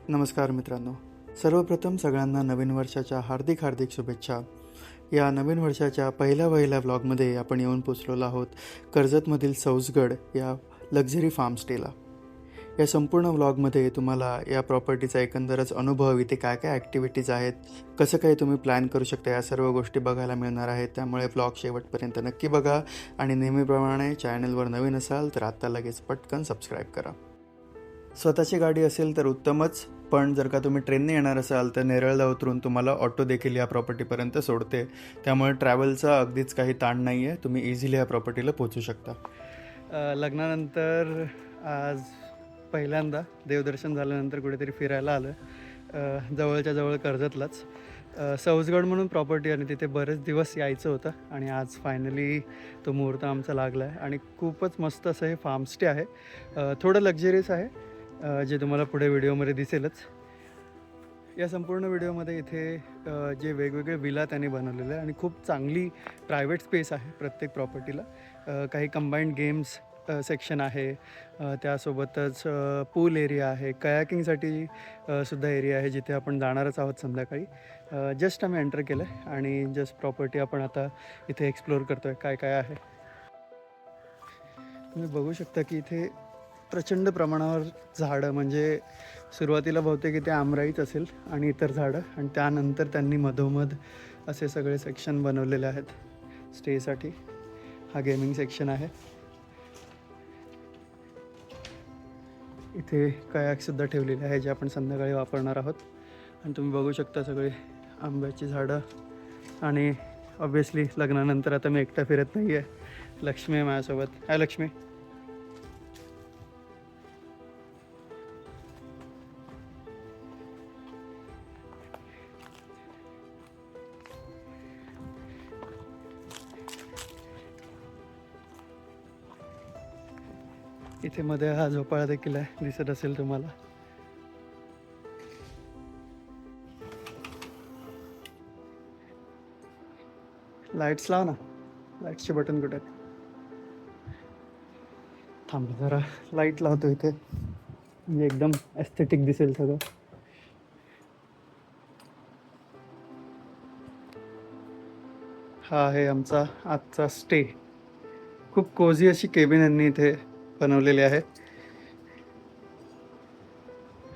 नमस्कार मित्रांनो, सर्वप्रथम सगळ्यांना नवीन वर्षाच्या हार्दिक हार्दिक शुभेच्छा. या नवीन वर्षाच्या पहिल्या व्लॉगमध्ये आपण येऊन पोचलेलो आहोत कर्जतमधील सौजगड या लक्झरी फार्म स्टेला. या संपूर्ण व्लॉगमध्ये तुम्हाला या प्रॉपर्टीचा एकंदरच अनुभव, इथे काय काय ॲक्टिव्हिटीज आहेत, कसं काही तुम्ही प्लॅन करू शकता, या सर्व गोष्टी बघायला मिळणार आहेत. त्यामुळे व्लॉग शेवटपर्यंत नक्की बघा आणि नेहमीप्रमाणे चॅनलवर नवीन असाल तर आत्ता लगेच पटकन सबस्क्राईब करा. स्वतःची गाडी असेल तर उत्तमच, पण जर का तुम्ही ट्रेनने येणार असाल तर नेरळला उतरून तुम्हाला ऑटो देखील या प्रॉपर्टीपर्यंत सोडते. त्यामुळे ट्रॅव्हलचा अगदीच काही ताण नाही आहे, तुम्ही इझिली या प्रॉपर्टीला पोचू शकता. लग्नानंतर आज पहिल्यांदा देवदर्शन झाल्यानंतर कुठेतरी फिरायला आलं, जवळच्या जवळ कर्जतलाच. सौजगड म्हणून प्रॉपर्टी आणि तिथे बरेच दिवस यायचं होतं आणि आज फायनली तो मुहूर्त आमचा लागला आहे. आणि खूपच मस्त असं हे फार्मस्टे आहे, थोडं लक्झरियस आहे, जे तुम्हाला पुढे व्हिडिओमध्ये दिसेलच. या संपूर्ण व्हिडिओमध्ये इथे जे वेगवेगळे विला त्यांनी बनवलेले आहे आणि खूप चांगली प्रायव्हेट स्पेस आहे प्रत्येक प्रॉपर्टीला. काही कंबाईंड गेम्स सेक्शन आहे, त्यासोबतच पूल एरिया आहे, कयाकिंगसाठी सुद्धा एरिया आहे, जिथे आपण जाणारच आहोत संध्याकाळी. जस्ट आम्ही एंटर केलं आहे आणि जस्ट प्रॉपर्टी आपण आता इथे एक्सप्लोअर करतो आहे काय काय आहे. तुम्ही बघू शकता की इथे प्रचंड प्रमाणावर झाडं, म्हणजे सुरुवातीला बहुतेक इथे आमराईच असेल आणि इतर झाडं, आणि त्यानंतर त्यांनी मधोमध असे सगळे सेक्शन बनवलेले आहेत स्टेसाठी. हा गेमिंग सेक्शन आहे. इथे कयाकसुद्धा ठेवलेले आहे जे आपण संध्याकाळी वापरणार आहोत. आणि तुम्ही बघू शकता सगळे आंब्याची झाडं. आणि ऑब्व्हियसली लग्नानंतर आता मी एकटा फिरत नाही आहे, लक्ष्मी आहे माझ्यासोबत. हाय लक्ष्मी. इथे मध्ये हा झोपाळा देखील आहे, दिसत असेल तुम्हाला. लाईट्स लाव ना, लाईट्सचे बटन कुठे आहेत? थांब जरा लाईट लावतो इथे, म्हणजे एकदम एस्थेटिक दिसेल सगळं. हा आहे आमचा आजचा स्टे. खूप कोझी अशी केबिन यांनी इथे बनवलेली आहे.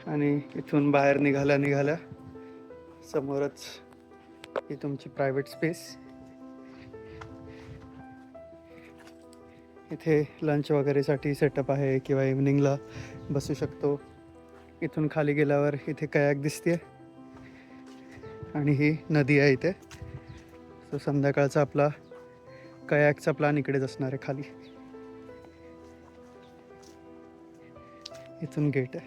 आणि इथून बाहेर निघाल्या समोरच ही तुमची प्रायव्हेट स्पेस. इथे लंच वगैरेसाठी सेटअप आहे किंवा इव्हनिंगला बसू शकतो. इथून खाली गेल्यावर इथे कयाक दिसते आणि ही नदी आहे इथे. सो संध्याकाळचा आपला कयाकचा प्लॅन इकडेच असणार आहे खाली. इथून गेट आहे.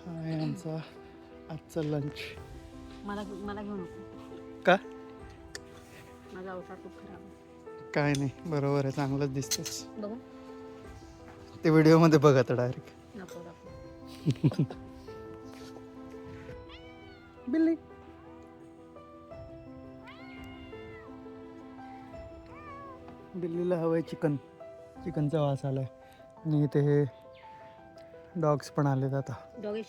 हा आहे आमचा आजचा लंच. मला घेऊ नको का? माझा अवतार खूप खराब आहे. काय नाही, बरोबर आहे, चांगलंच दिसतेस. बघू ते व्हिडिओमध्ये बघा तर डायरेक्ट. नको बिल्ली. बिल्लीला हवंय चिकन. चिकनचा वास आलाय. आणि इथे हे डॉग्स पण आलेत. आता डॉगेश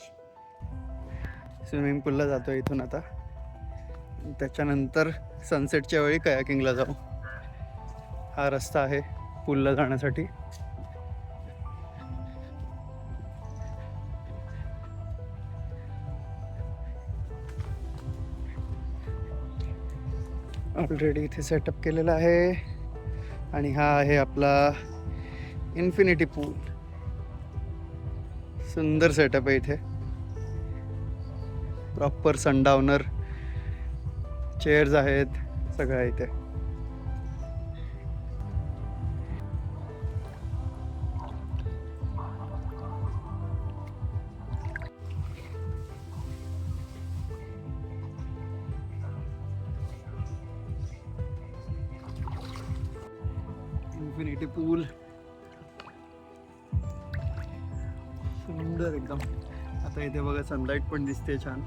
स्विमिंग पूलला जातो इथून आता. त्याच्यानंतर सनसेटच्या वेळी कयाकिंगला जाऊ. हा रस्ता आहे पूलला जाण्यासाठी. ऑलरेडी इथे सेटअप केलेला आहे. आणि हा आहे आपला इन्फिनिटी पूल. सुंदर सेटअप आहे इथे. प्रॉपर सनडाऊनर चेअर्स आहेत, सगळं इथे. इन्फिनिटी पूल सुंदर एकदम. आता इथे बघा सनलाईट पण दिसते छान.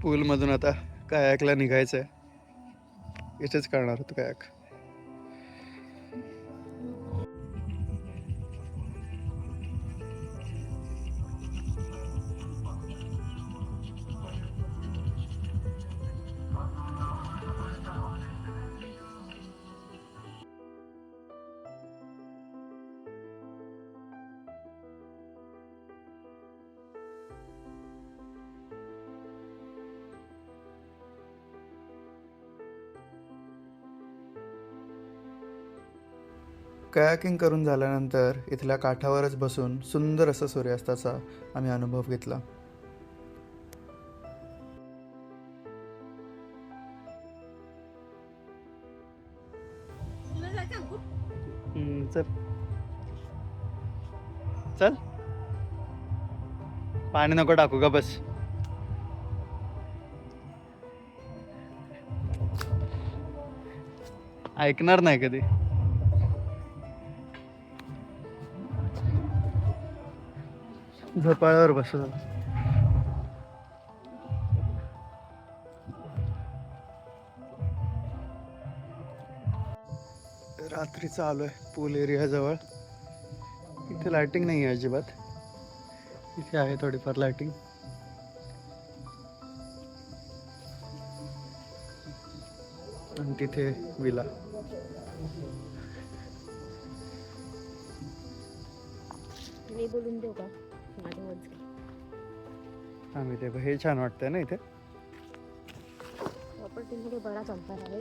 पूलमधून आता कायाकला निघायचं आहे. इथेच करणार होतं कायाक. कयाकिंग करून झाल्यानंतर इथल्या काठावरच बसून सुंदर असा सूर्यास्ताचा आम्ही अनुभव घेतला. चल चल, पाणी नको टाकू का, बस. ऐकणार नाही कधी. झोपाळ्यावर बसू. रात्रीचं आलोय पूल एरिया जवळ. इथे लाइटिंग नाही आहे अजिबात. इथे आहे थोडीफार लाइटिंग. आणि तिथे विला. मी बोलून देऊ का माझ्या वरच आम्ही ते हे छान वाटतंय ना इथे. प्रॉपर्टीमध्ये बराच अंतर आहे.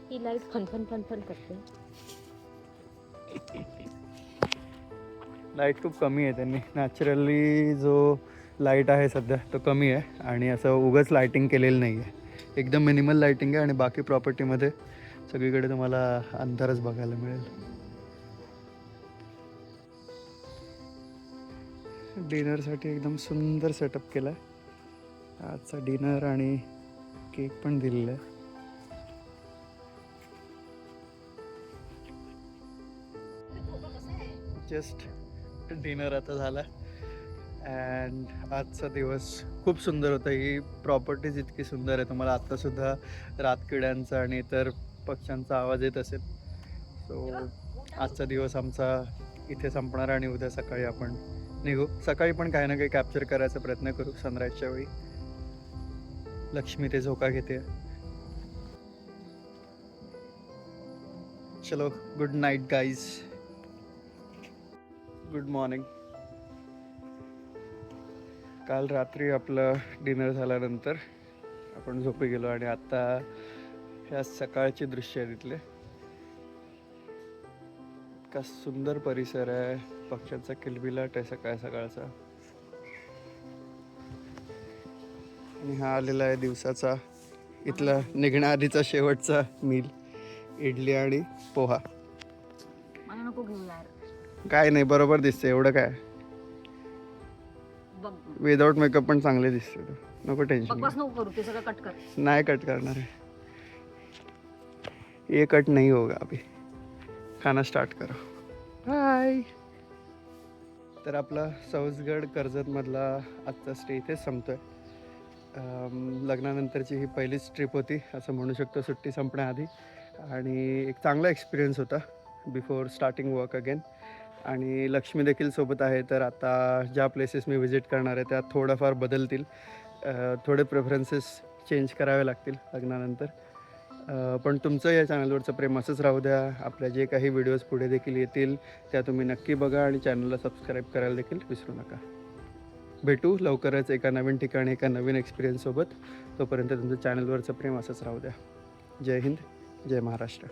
ही लाईट फनफन फनफन करते. लाईट खूप कमी आहे. त्यांनी नॅचरली जो लाईट आहे सध्या तो कमी आहे आणि असं उगाच लाईटिंग केलेलं नाही आहे. एकदम मिनिमल लाईटिंग आहे आणि बाकी प्रॉपर्टीमध्ये सगळीकडे तुम्हाला अंधारच बघायला मिळेल. डिनरसाठी एकदम सुंदर सेटअप केला आहे. आजचा डिनर आणि केक पण दिलेला आहे. जस्ट डिनर आता झाला अँड आजचा दिवस खूप सुंदर होता. ही प्रॉपर्टीज इतकी सुंदर आहे. तुम्हाला आत्तासुद्धा रातकिड्यांचा आणि इतर पक्ष्यांचा आवाज येत असेल. सो आजचा दिवस आमचा इथे संपणार आणि उद्या सकाळी आपण निघू. सकाळी पण काही ना काही कॅप्चर करायचा प्रयत्न करू. सनराईजच्या वेळी लक्ष्मी ते झोका घेते. चलो, good night guys. Good morning. काल रात्री आपलं डिनर झाल्यानंतर आपण झोपी गेलो आणि आता ह्या सकाळची दृश्य आहे तिथले. इतका सुंदर परिसर आहे. पक्ष्यांचा किलबिलाट आहे सकाळ सकाळचा. आणि हा आलेला आहे दिवसाचा इथला निघण्याआधीचा शेवटचा मील. इडली आणि पोहा. मला नको घेऊ यार. काय नाही, बरोबर दिसते. एवढं काय, बघ विदाउट मेकअप पण चांगले दिसते. नको टेन्शन. बकवास नको करू. ते सगळं कट कर. नाही कट करणार आहे. ये कट नहीं होगा अभी. खाना स्टार्ट करो. बाय. तर आपला सौजगड कर्जतमधला आजचा स्टे इथेच संपतोय. लग्नानंतरची ही पहिलीच ट्रिप होती असं म्हणू शकतो, सुट्टी संपण्याआधी. आणि एक चांगला एक्सपिरियन्स होता बिफोर स्टार्टिंग वर्क अगेन. आणि लक्ष्मी देखील सोबत आहे. तर आता ज्या प्लेसेस मी व्हिजिट करणार आहे त्या थोडंफार बदलतील. थोडे प्रेफरन्सेस चेंज करावे लागतील लग्नानंतर. पण तुमचं या चॅनलवरचं प्रेम असंच राहू द्या. आपल्या जे काही व्हिडिओज पुढे देखील येतील त्या तुम्ही नक्की बघा आणि चॅनलला सबस्क्राईब करायला देखील विसरू नका. भेटू लवकरच एका नवीन ठिकाणी एका नवीन एक्सपिरियन्ससोबत. तोपर्यंत तुमचं चॅनलवरचं प्रेम असंच राहू द्या. जय हिंद, जय महाराष्ट्र.